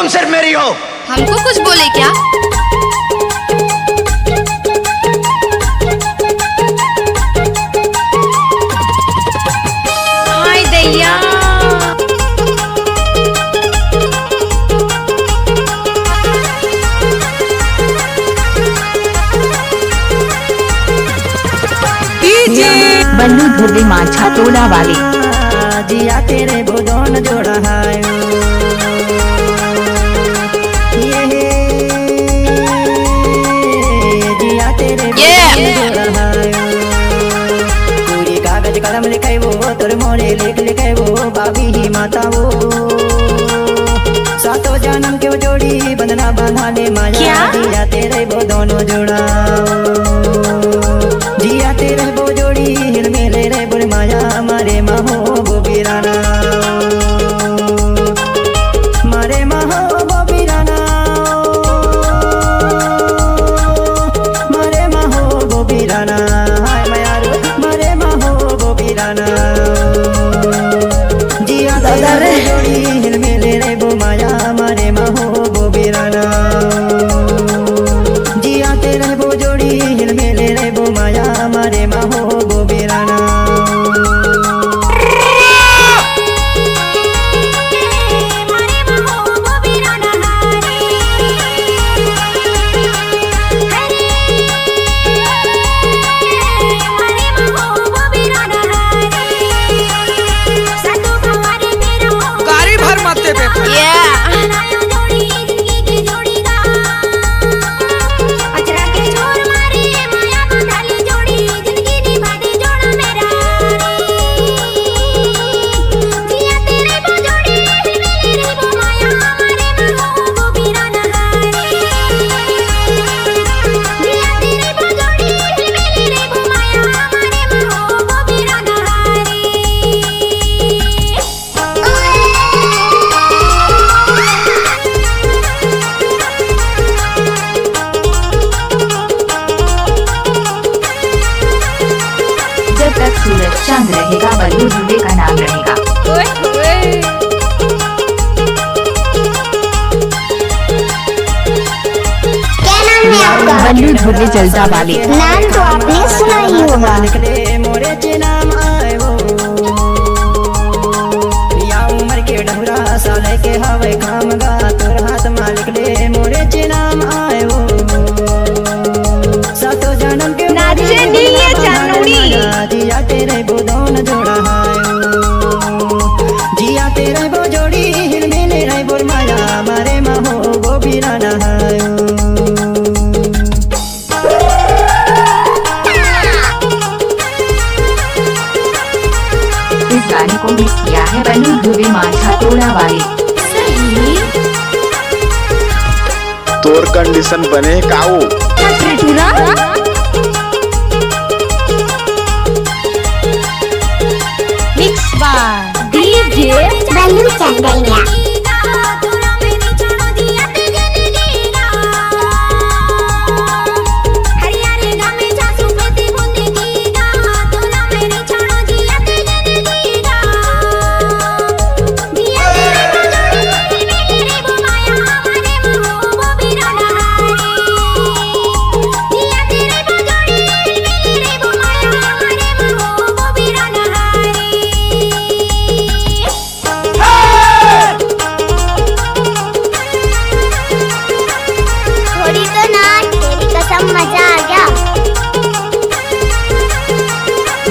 तुम सिर्फ मेरी हो। हमको कुछ बोले क्या? हाय दैया, बल्लू धुर्वे माछा तोड़ा वाले जिया तेरे भुजोन जोड़ा है जिया तेरे जोड़ा है पूरी कागज कलम लिखे वो तोर मोरे लिख लिखे वो बाबी ही माता वो सातों जन्म क्यों जोड़ी बंधना बांधा ले माया जिया तेरे वो दोनों जोड़ा जिया तेरे वो जोड़ी हिल मेले रे बुढ़ माया मारे महो वो बीराना मारे महो वो बीराना मारे महो वो बीराना हाय मायारो मारे महो वो बीराना जिया तेरे जोड़ी हिल मेले रे वो माया मारे महो वो बीराना जिया तेरे वो जोड़ी हिल मेले रे वो माया मारे महो वो बीराना चांद रहेगा बल्लू धुर्वे का नाम रहेगा। बल्लू धुर्वे जलता वाले नाम तो आपने सुना ही होगा। निकले मोरे के नाम आए वो या उम्र के डहुरा साले के हवे काम गा तोर हाथ मालिक ले मोरे के नाम आए वो सातो जन्म के नाचे दिए चांदनी जिया तेरे बुदोन जोड़ा है जिया तेरे वो जोड़ी हिल मिले रे बोल माया मारे महो वो बीराना है इस गाने को मिक्स किया है बल्लू धुर्वे माछा तोड़ा वाले। तोर कंडीशन बने काऊ मिक्स बार डीजे बल्लू चंदैया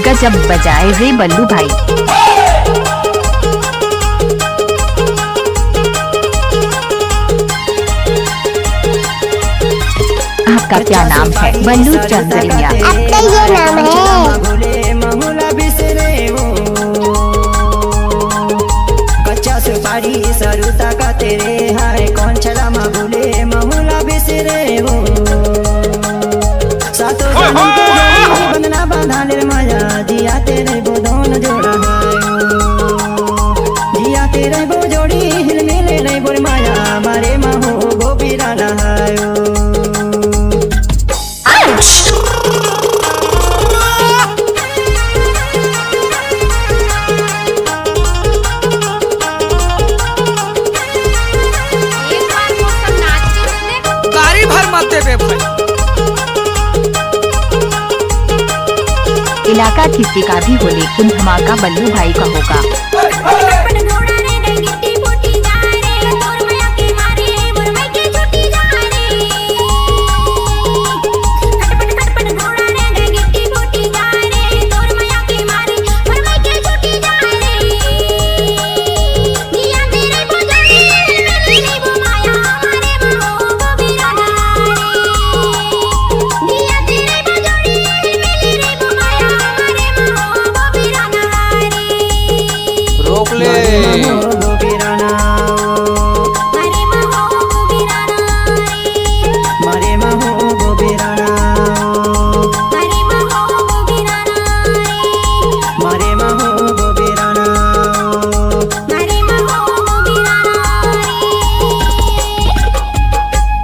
गजब बजाए रे बल्लू भाई। आपका क्या नाम है? बल्लू चंद्रिया। आपका ये नाम है? कच्चा सुपारी सरुता का तेरे हाय कौन चला भूले महुला बिसरे वो सातों बंधना बांधा ले माया जिया तेरे बुदोन जोड़ा है जिया तेरे वो जोड़ी हिल मिले रे बोल माया मारे महो वो बीराना है इलाका किसी का भी हो लेकिन धमाका बल्लू भाई का होगा। रोक ले।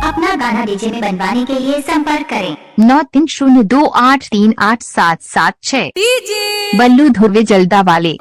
अपना गाना डीजे में बनवाने के लिए संपर्क करें 9302838776। बल्लू धुर्वे जल्दा वाले।